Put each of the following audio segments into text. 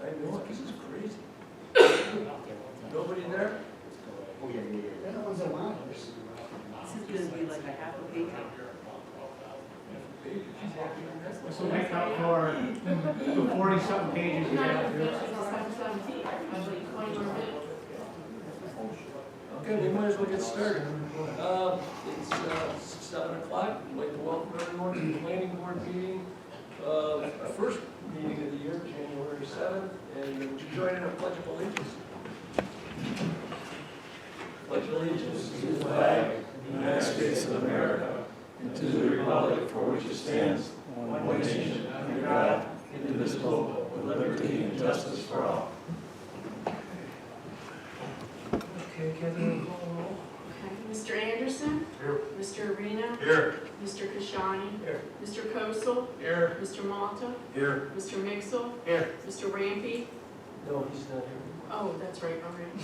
I know, this is crazy. Nobody there? Oh, yeah. They're the ones that want it. This is gonna be like a half a page. So make up for the 40-something pages you have here. Okay, we might as well get started. It's 7 o'clock. I'd like to welcome everyone to the planning board meeting. Our first meeting of the year, January 7th, and would you join in a pledge of allegiance? Pledge allegiance to the flag of the United States of America and to the republic for which it stands, one nation under God, indivisible, with liberty and justice for all. Okay, Catherine, call the roll. Mr. Anderson? Here. Mr. Arena? Here. Mr. Kashani? Here. Mr. Kosel? Here. Mr. Malta? Here. Mr. Mixel? Here. Mr. Rampy? No, he's not here. Oh, that's right, all right,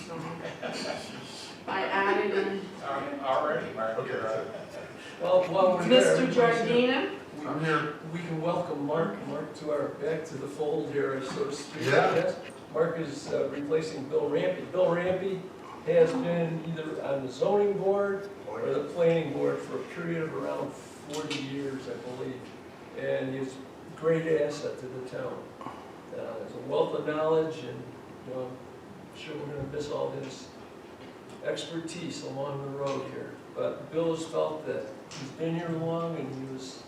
sorry. I added in Already, Mark. Well, while we're there. Mr. Giardina? I'm here. We can welcome Mark to our, back to the fold here, so to speak. Yeah. Yes. Mark is replacing Bill Rampy. Bill Rampy has been either on the zoning board or the planning board for a period of around 40 years, I believe. And he's a great asset to the town. There's a wealth of knowledge, and I'm sure we're going to miss all his expertise along the road here. But Bill has felt that he's been here long, and he was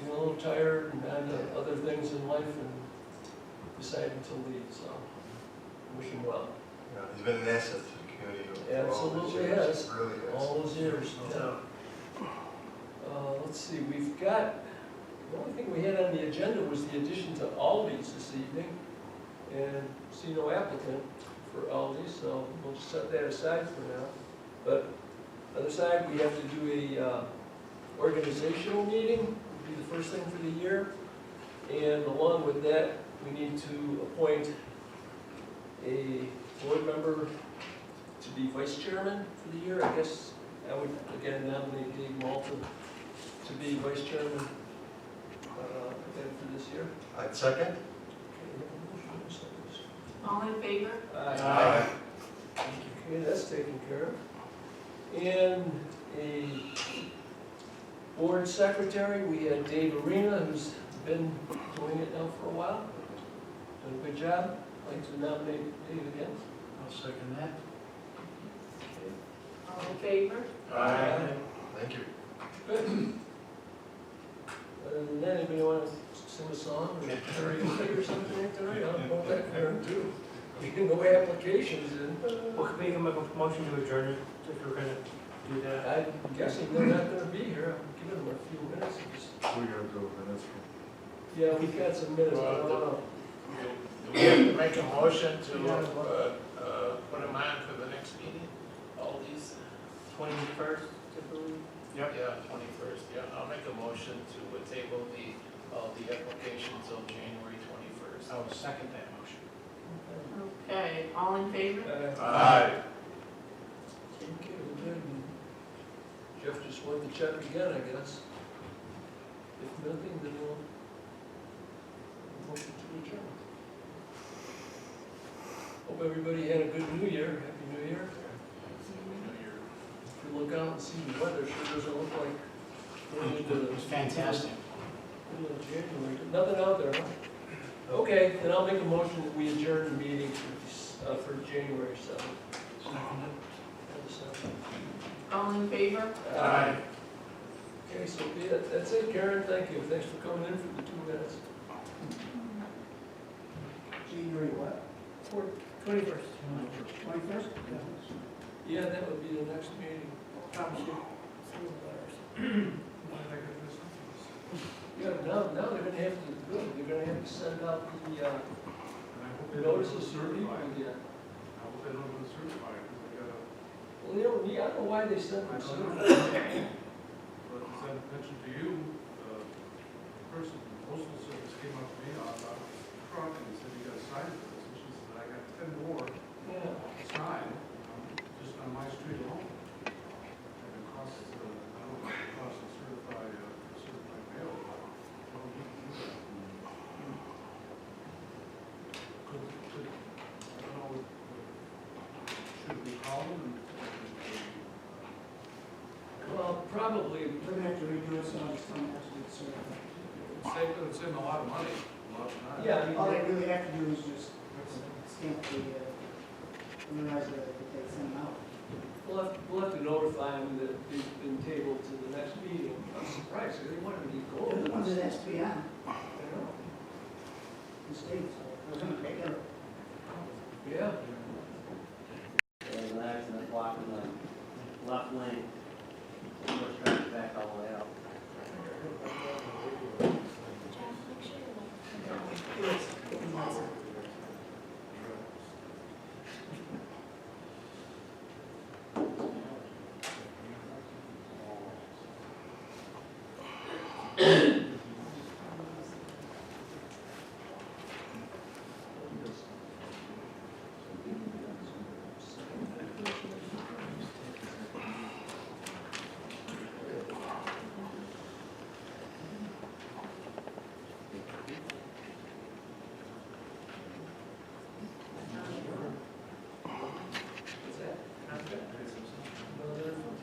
a little tired and on to other things in life, and decided to leave. So, wish him well. Yeah, he's been an asset to the community. For all those Absolutely years. has. Really has. All those years. Yeah. Let's see, we've got, the only thing we had on the agenda was the addition to Aldi's this evening, and see no applicant for Aldi's, so we'll just set that aside for now. But on the other side, we have to do a organizational meeting, would be the first thing for the year, and along with that, we need to appoint a board member to be vice chairman for the year. I guess I would again nominate Dave Malta to be vice chairman again for this year. I'd second. All in favor? Aye. Okay, that's taken care of. And a board secretary, we had Dave Arena, who's been doing it now for a while. Done a good job. I'd like to nominate Dave again. I'll second that. All in favor? Aye. Thank you. Good. Other than that, anybody want to sing a song or karaoke or something like that? I'll go back there and do. We can go applications in. Well, could we make a motion to adjourn it if we're gonna do that? I'm guessing they're not going to be here. I'm giving them a few minutes. We're gonna do minutes. Yeah, we've got some minutes. I don't know. Do we have to make a motion to put them on for the next meeting, all these? 21st, typically? Yeah, 21st, yeah, I'll make a motion to table all the applications till January 21st. I will second that motion. Okay, all in favor? Aye. Okay, we're good. Jeff just wanted to check again, I guess. If nothing, then we'll motion to adjourn. Hope everybody had a good New Year. Happy New Year. If you look out and see the weather, sure doesn't look like going into the It was fantastic. middle of January. Nothing out there, huh? Okay, then I'll make a motion that we adjourn the meeting for January 7th. All in favor? Aye. Okay, so be it. That's it, Karen. Thank you. Thanks for coming in for the 2 minutes. January what? 21st. 21st? Yeah, that would be the next meeting. Yeah, now they're gonna have to, they're gonna have to send out the notices to people again. Well, they don't need, I don't know why they sent them certified. But as I mentioned to you, the person from the postal service came up to me on a truck and said, you got to sign for this. And she said, I got 10 more Yeah. to sign, just on my street alone. And it costs, I don't know what it costs to certify mail. Well, we can do that. Good. probably, We're gonna have to redo it, so I'll just tell them to do it certified. Save them, it's in a lot of money, a lot of time. yeah, I mean, All they really have to do is just stamp the, memorize that they send them out. we'll have to notify them that they've been tabled to the next meeting. I'm surprised, because they wanted to get They're the going. ones that has to be on, I know. the state, so we're gonna pay them. Yeah. There's an accident blocking the left lane. Push traffic back all the way out. What's that? No, they're from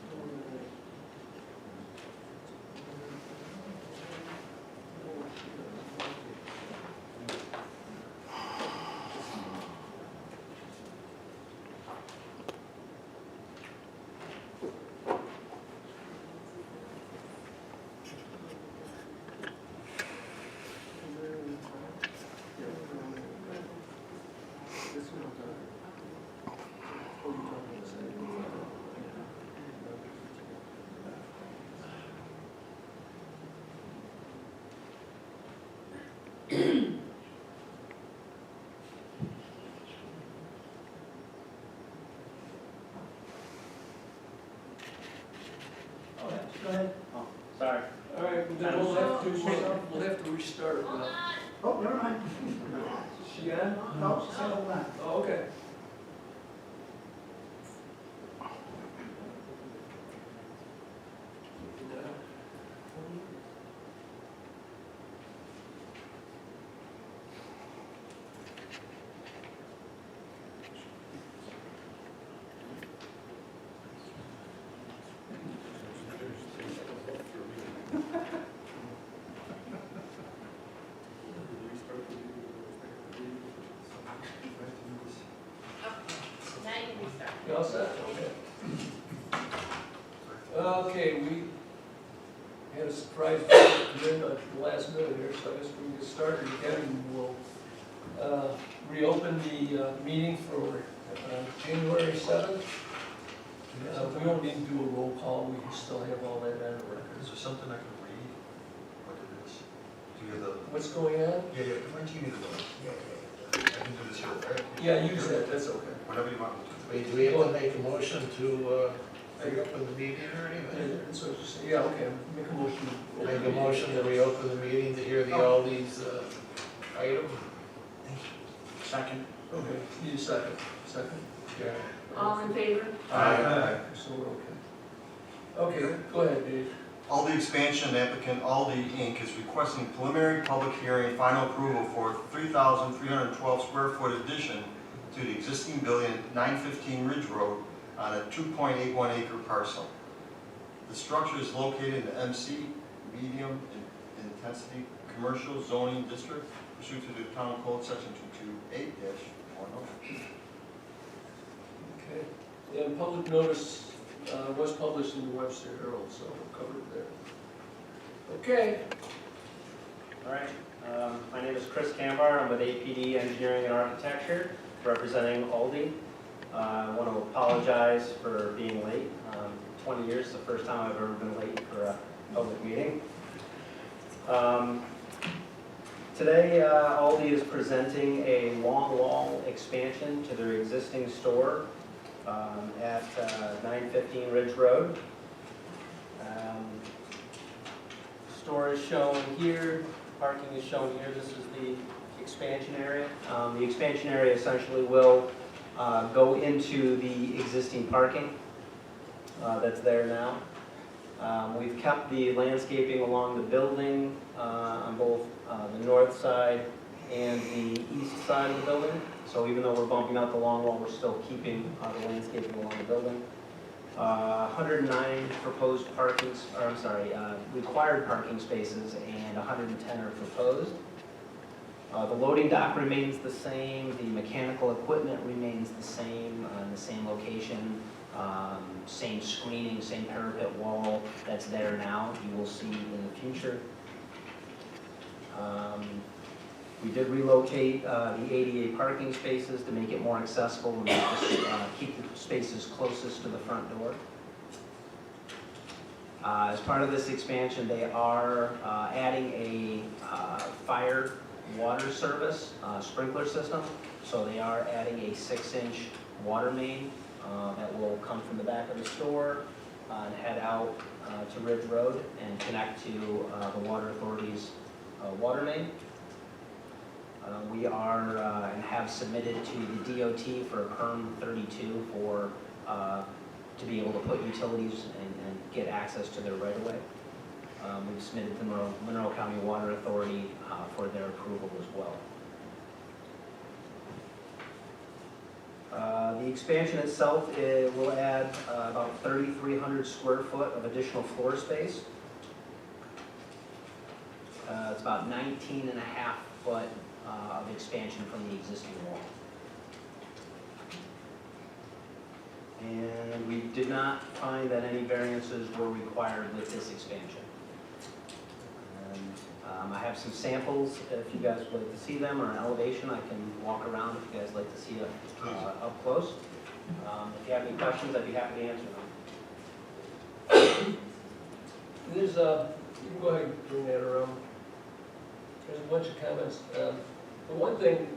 This one, oh, you're talking about the same. Go ahead. Oh, sorry. All right, then we'll have to restart it now. Oh, never mind. She on? No, she said hold on. Oh, okay. Now you can restart. You all set? Okay. Okay, we had a surprise visit at the last minute here, so I guess we can get started again. We'll reopen the meeting for January 7th. We don't need to do a roll call, we can still have all that on the record. Is there something I can read? What it is? Do you have the, What's going on? yeah, my TV is on. I can do this here, right? Yeah, use that, that's okay. Whatever you want me to. Do we have to make a motion to reopen the meeting or anything? That's what you say, yeah, okay, make a motion. to Make open a the motion to reopen the meeting to hear the Aldi's item? Second. Okay, need a second, second? Yeah. All in favor? Aye. So we're okay. Okay, go ahead, Dave. Aldi Expansion applicant Aldi Inc. is requesting preliminary public hearing final approval for 3,312 square foot addition to the existing building at 915 Ridge Road on a 2.81 acre parcel. The structure is located in the MC, medium intensity commercial zoning district pursuant to the town code section 228-10. Okay. And public notice was published in the Webster Herald, so we'll cover it there. Okay. All right. My name is Chris Cambar. I'm with APD Engineering and Architecture, representing Aldi. I want to apologize for being late. 20 years is the first time I've ever been late for a public meeting. Today, Aldi is presenting a long wall expansion to their existing store at 915 Ridge Road. Store is shown here, parking is shown here. This is the expansion area. The expansion area essentially will go into the existing parking that's there now. We've kept the landscaping along the building on both the north side and the east side of the building. So even though we're bumping out the long wall, we're still keeping the landscaping along the building. 109 proposed required parking spaces, and 110 are proposed. The loading dock remains the same, the mechanical equipment remains the same, in the same location, same screening, same parapet wall that's there now, you will see in the future. We did relocate the ADA parking spaces to make it more accessible and keep the spaces closest to the front door. As part of this expansion, they are adding a fire water service sprinkler system. So they are adding a 6-inch water main that will come from the back of the store and head out to Ridge Road and connect to the Water Authority's water main. We are and have submitted to the DOT for a perm 32 for to be able to put utilities and get access to their right-of-way. We've submitted to the Monroe County Water Authority for their approval as well. The expansion itself will add about 3,300 square foot of additional floor space. It's about 19 and a half foot of expansion from the existing wall. And we did not find that any variances were required with this expansion. I have some samples, if you guys would like to see them, or an elevation, I can walk around if you guys like to see it up close. If you have any questions, I'd be happy to answer them. There's you can go ahead and bring that around. There's a bunch of comments. The one thing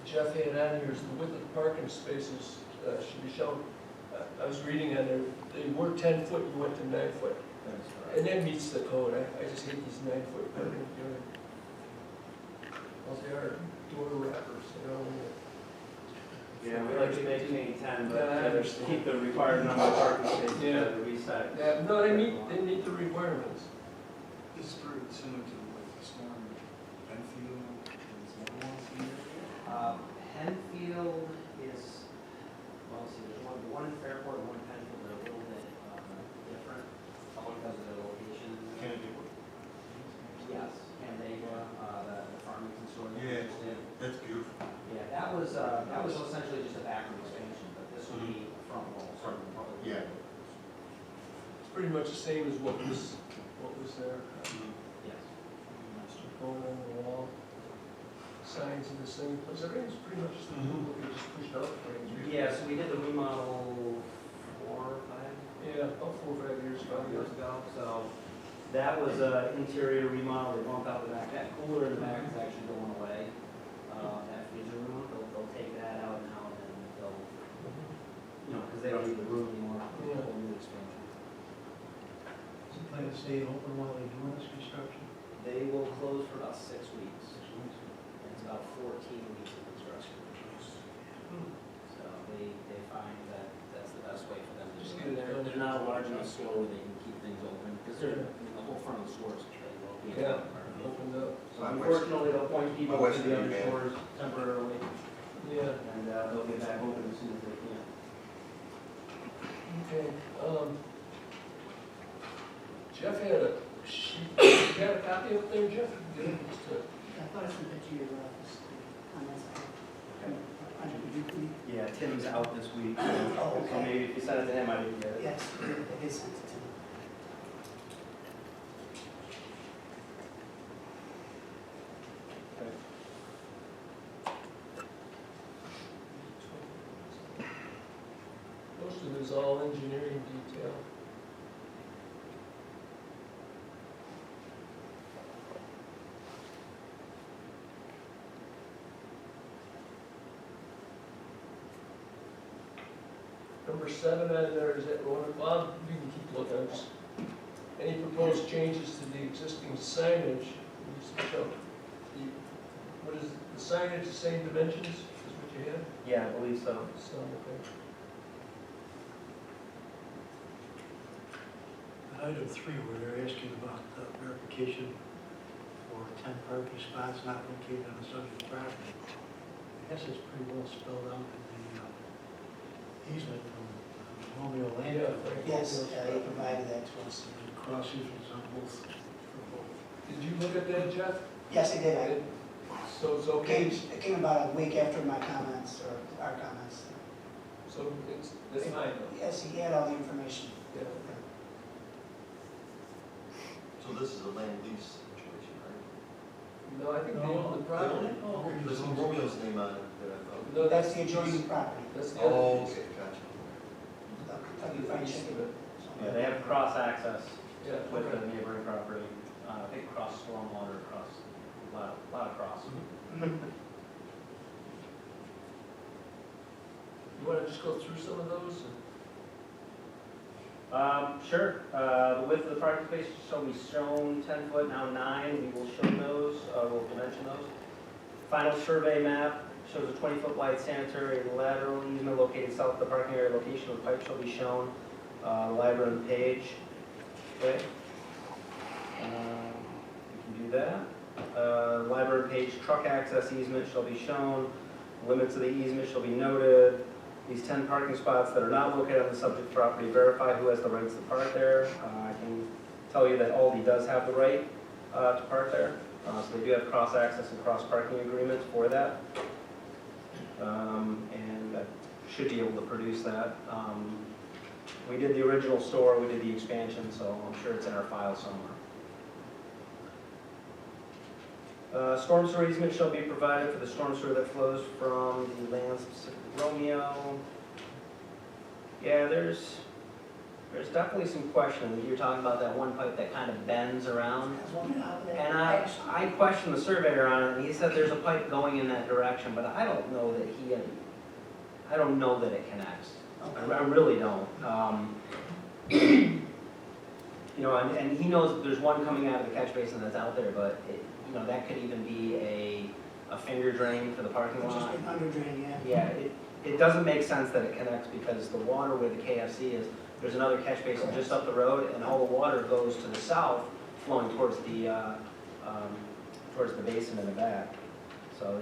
Jeff had on here is the width of the parking spaces should be shown. I was reading on there, they were 10 foot, you went to 9 foot. And that meets the code. I just hate these 9 foot parking units. Well, they are door wrappers, you know. Yeah, we like to maintain 10, Yeah, I but understand. keep the required number of parking spaces Yeah. to reset. Yeah, no, they meet the requirements. This is very similar to like the storm Enfield and some other ones in there. Penfield is, well, let's see, there's one in Fairport and one in Penfield, they're a little bit different, because of their location. Kennedy. Yes, Canandaigua, the Farmington store. Yeah. That's beautiful. Yeah, that was essentially just a backroom expansion, but this would be a front wall. Yeah. It's pretty much the same as what was there. Yes. Going on the wall. Signs in the same place. Everything's pretty much the same. We just pushed out frames. Yeah, so we did the remodel 4 or 5 Yeah, about 4 or 5 years ago. ago. So that was an interior remodel. They bumped out the back. That cooler in the back is actually going away. That freezer room, they'll take that out now, and they'll, because they don't need the room anymore. Yeah. Whole new expansion. Is it plan to stay open while they're doing this construction? They will close for about 6 weeks. It's about 14 weeks of construction. So they find that that's the best way for them to Just do get it it. done. They're not a large enough store where they can keep things open, because the whole front of the store is pretty well. Yeah, opened up. So unfortunately, they'll point people My wife's to the a other big man. stores temporarily, Yeah, and they'll get back open as soon as they can. okay. Jeff had a sheet. You got a copy up there, Jeff? Good. Just to- I thought I sent that to your office, on that side. Yeah, Tim's out this week, Oh, so maybe if you send it to him, I didn't get it. Yes, it is sent to me. Most of it is all engineering detail. Number 7 on there is that one, Bob, you can keep looking. Just any proposed changes to the existing signage needs to show. What is, the signage the same dimensions as what you had? Yeah, I believe so. So, okay. Item 3, where they're asking about verification for 10 parking spots not located on the subject property. I guess it's pretty well spelled out in the easement from Romeo Lane. Yeah. Yes, he provided that to us. Cross easements on both, for both. Did you look at that, Jeff? Yes, he did. So it's okay, It came about a week after my comments, or our comments. so that's fine though. Yes, he had all the information. Yeah. So this is a land lease situation, right? No, I think they own the property. There's some Romeo's name on it that I thought. No, That's the adjoining property. That's the other Oh, piece. okay, gotcha. Kentucky Fried East of Chicken. it. Yeah, they have cross access Yeah, with okay. the neighboring property. I think cross stormwater, cross, a lot of cross. You wanna just go through some of those? Sure, the width of the parking space shall be shown 10 foot, now 9, we will show those, we'll dimension those. Final survey map shows a 20-foot wide sanitary lateral easement located south of the parking area. Location of the pipe shall be shown, library on the page. Okay. We can do that. Library page truck access easement shall be shown, limits of the easement shall be noted. These 10 parking spots that are not located on the subject property, verify who has the rights to park there. I can tell you that Aldi does have the right to park there. So they do have cross-access and cross-parking agreements for that. And I should be able to produce that. We did the original store, we did the expansion, so I'm sure it's in our file somewhere. Storm sewer easement shall be provided for the storm sewer that flows from the lands of Romeo. Yeah, there's definitely some question. You're talking about that one pipe that kind of bends around. I was wondering how that. And I questioned the surveyor on it, and he said there's a pipe going in that direction, but I don't know that I don't know that it connects. I really don't. You know, and he knows that there's one coming out of the catch basin that's out there, but you know, that could even be a finger drain for the parking It's just lot. an under drain, yeah. Yeah, it doesn't make sense that it connects because the water where the KFC is, there's another catch basin just up the road, and all the water goes to the south, flowing towards the basin in the back. So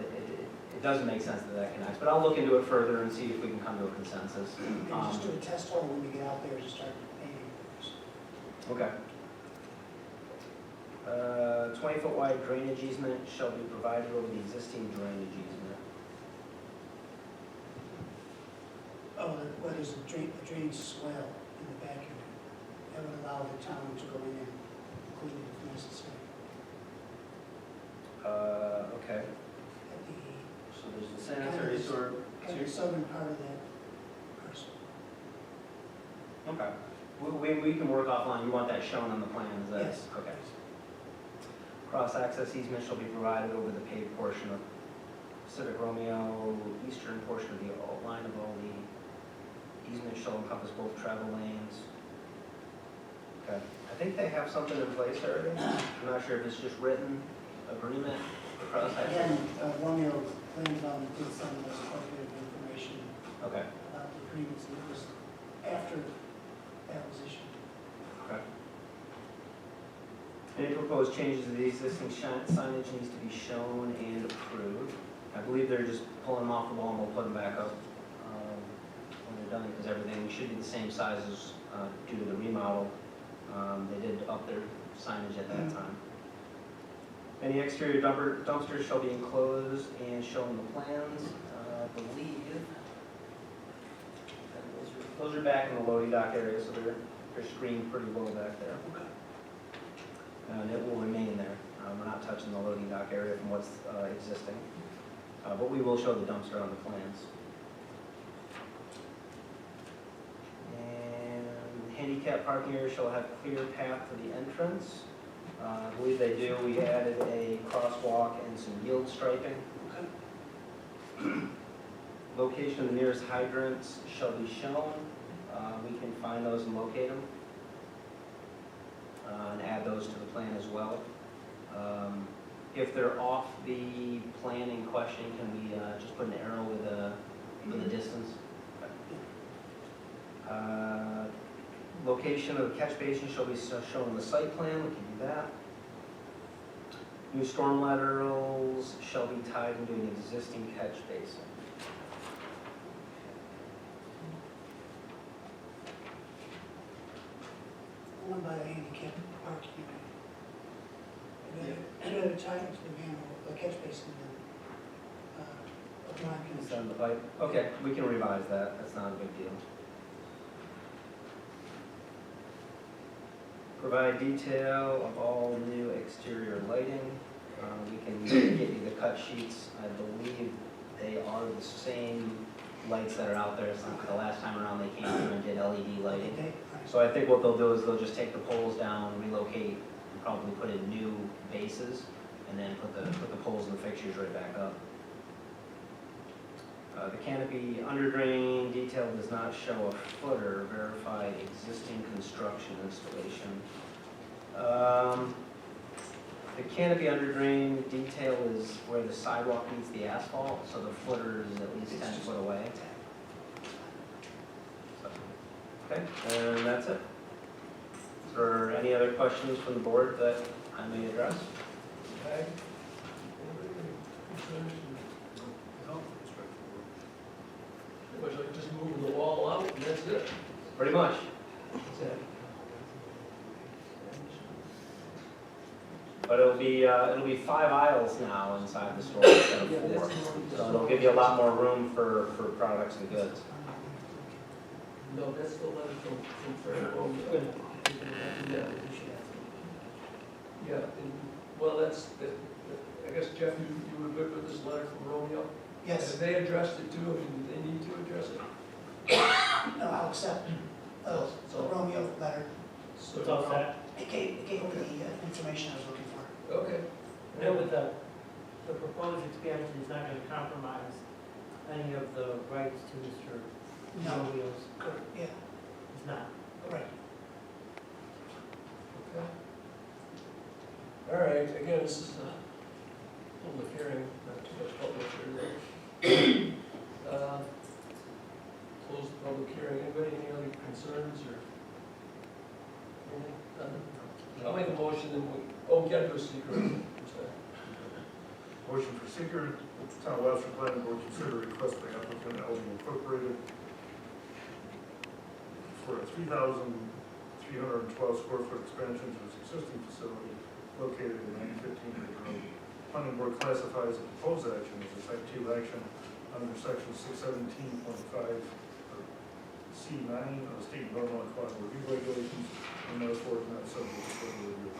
it doesn't make sense that that connects, but I'll look into it further and see if we can come to a consensus. And just do a test hole when you get out there, just start painting. Okay. 20-foot wide drainage easement shall be provided over the existing drainage easement. Oh, what is a drainage swell in the back area? That would allow the town to go in and clean it if necessary. Okay. At the So there's the sanitary sewer. kind of southern part of that parcel. Okay. We can work offline. You want that shown on the plan, is that? Yes. Okay. Cross-access easement shall be provided over the paved portion of Pacific Romeo, eastern portion of the line of all the easement shall encompass both travel lanes. Okay. I think they have something in place already. I'm not sure if it's just written agreement for cross-access. Again, Romeo Land Development did send us quite a bit of information Okay. about the agreements, and it was after that was issued. Okay. Any proposed changes to the existing signage needs to be shown and approved. I believe they're just pulling them off the wall and we'll put them back up when they're done, because everything should be the same size as due to the remodel. They did up their signage at that time. Any exterior dumpsters shall be enclosed and shown in the plans. I believe those are back in the loading dock area, so they're screened pretty low back there. And it will remain there. We're not touching the loading dock area from what's existing. But we will show the dumpster on the plans. And handicap parking area shall have clear path to the entrance. I believe they do. We added a crosswalk and some yield striping. Location of the nearest hydrants shall be shown. We can find those and locate them. And add those to the plan as well. If they're off the plan in question, can we just put an arrow with a distance? Location of the catch basin shall be shown in the site plan, we can do that. New storm laterals shall be tied into an existing catch basin. down by the handicap parking area. And then it's tied into the manhole, the catch basin, and, a dry It's connection. on the pipe. Okay, we can revise that, that's not a big deal. Provide detail of all new exterior lighting. We can get you the cut sheets. I believe they are the same lights that are out there. Since the last time around they came through and did LED lighting. Okay, So I think what they'll do is they'll just take the poles down, relocate, and probably put in new bases, and then put the poles and the fixtures right back up. The canopy under drain detail does not show a footer. Verify existing construction installation. The canopy under drain detail is where the sidewalk meets the asphalt, so the footer is at least 10 foot away. So, okay, and that's it. Is there any other questions from the board that I may address? Okay. Anybody have any concerns? No, straightforward. It was like just moving the wall out and that's it. Pretty much. That's it. But it'll be 5 aisles now inside the store instead of 4. So it'll give you a lot more room for products and goods. No, that's the letter from Fred. Oh, yeah. Yeah, and, well, I guess Jeff, you were good with this letter from Romeo? Yes, Have they addressed it too? I mean, do they need to address it? no, I'll accept, the Romeo letter. So, It's all set. It gave me the information I was looking for. okay. And with the proposed expansion is not going to compromise any of the rights to Mr. No. Romeo's, Correct, yeah, it's not. right. Okay. All right, again, this is a public hearing, not too much public hearing. Close the public hearing. Anybody, any other concerns or anything? Nothing? I'll make a motion and we gotta go secret. I'm sorry. Motion for seeker, Town of Webster Planning Board consider request by applicant LG Incorporated for a 3,312 square foot expansion to its existing facility located in 915 Ridge Road. Planning Board classifies the proposed action as a type 2 action under section 617.5 C9 of the State Environmental Quality Review Regulations, and therefore is not subject to further review.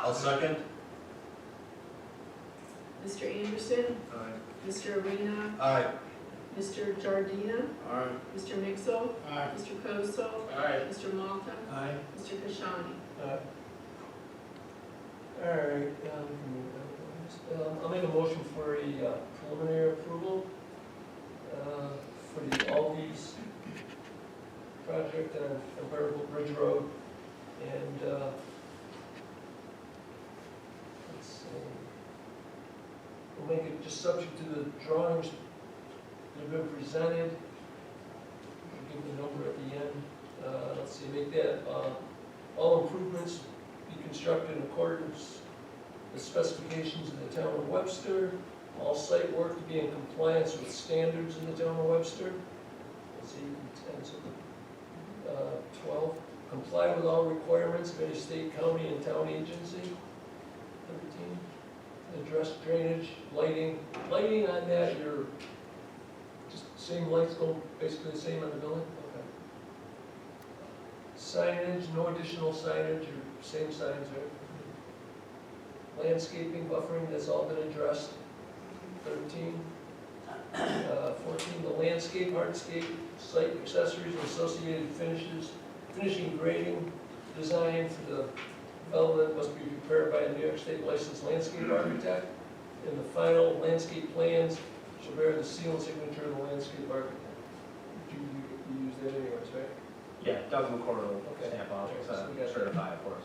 I'll second. Mr. Anderson, Aye. Mr. Arena, Aye. Mr. Giardina, Aye. Mr. Mixel, Aye. Mr. Koso, Aye. Mr. Malta, Aye. Mr. Kashani. All right, I'll make a motion for a preliminary approval for the Aldi's project on Comparable Bridge Road. And let's see, we'll make it just subject to the drawings that have been presented. We'll give the number at the end. Let's see, make that all improvements be constructed in accordance with specifications of the town of Webster. All site work to be in compliance with standards in the town of Webster. Let's see, 10, so 12. Comply with all requirements of any state, county, and town agency. 13. Address drainage, lighting. Lighting on that, you're just same lights go basically the same on the building? Okay. Signage, no additional signage, or same signs, right? Landscaping, buffering, that's all been addressed. 13. 14, the landscape, hardscape, site accessories, and associated finishes, finishing grading, design for the development must be prepared by a New York State licensed landscape architect, and the final landscape plans shall bear the seal and signature of the landscape architect. You use that anyways, right? Yeah, Doug McCord will Okay. stamp off, Okay, so we got that. certify it for us.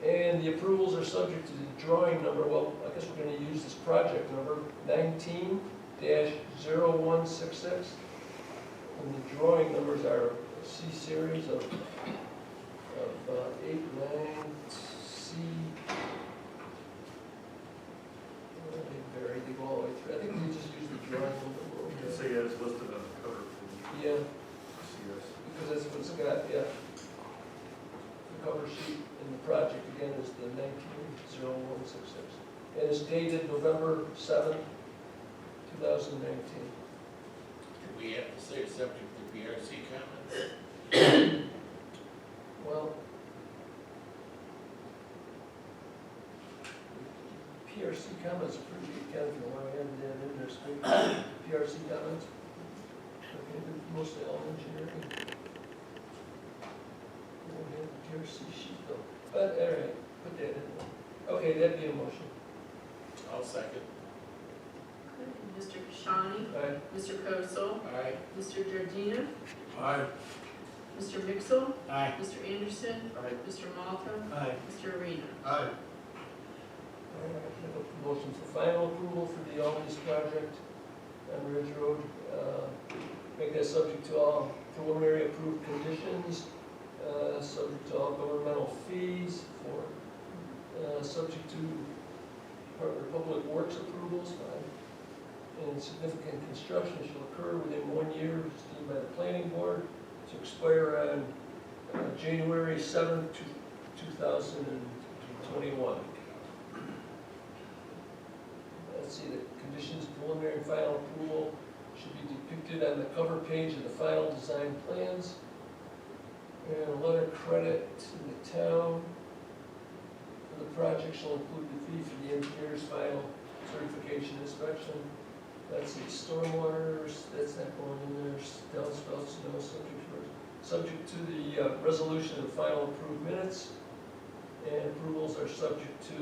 And the approvals are subject to the drawing number, well, I guess we're gonna use this project number, 19-0166. And the drawing numbers are a C series of 8, 9, C. They vary, they go all the way through. I think we just use the drawing number. You can say as listed on the cover. Yeah, CS. because that's what's got, yeah. The project again is the 190166. And it's dated November 7th, 2019. We have to say subject to PRC comments. Well, PRC comments are pretty good, Ken, if you want to add that in there, speak. PRC comments. Okay, they're mostly all engineering. We don't have the PRC sheet though, but all right, put that in there. Okay, that'd be a motion. I'll second. Mr. Kashani, Aye. Mr. Kosel, Aye. Mr. Giardina, Aye. Mr. Mixel, Aye. Mr. Anderson, Aye. Mr. Malta, Aye. Mr. Arena. Aye. All right, have a motion for final approval for the Aldi's project on Ridge Road. Make that subject to all preliminary approved conditions, subject to all governmental fees for, subject to Department of Public Works approvals, and significant construction shall occur within 1 year, as deemed by the planning board, to expire on January 7th, 2021. Let's see, the conditions of preliminary and final approval should be depicted on the cover page of the final design plans. And a letter of credit to the town for the project shall include the fee for the engineer's final certification inspection. That's the stormwaters, that's not going in there, downspouts, no, subject to the resolution of final approved minutes. And approvals are subject to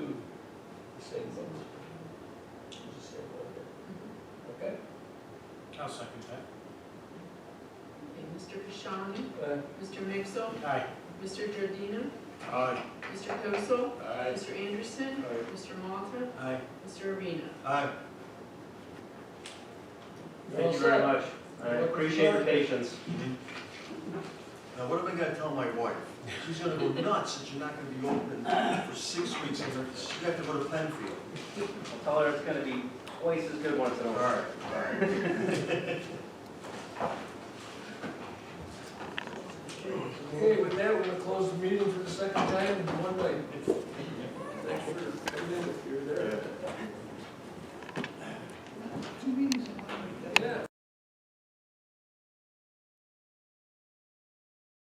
the same one. The same one there. Okay? I'll second that. Okay, Mr. Kashani, Aye. Mr. Mixel, Aye. Mr. Giardina, Aye. Mr. Kosel, Aye. Mr. Anderson, Aye. Mr. Malta, Aye. Mr. Arena. Aye. Thank you very much. I appreciate your patience. Now, what am I gonna tell my wife? She's gonna go nuts that you're not gonna be open for 6 weeks, and you have to go to Penfield. I'll tell her it's gonna be twice as good once in a All while. right, all right. Okay, with that, we're gonna close the meeting for the second time in one night. Thanks for coming in if you're there. 2 weeks.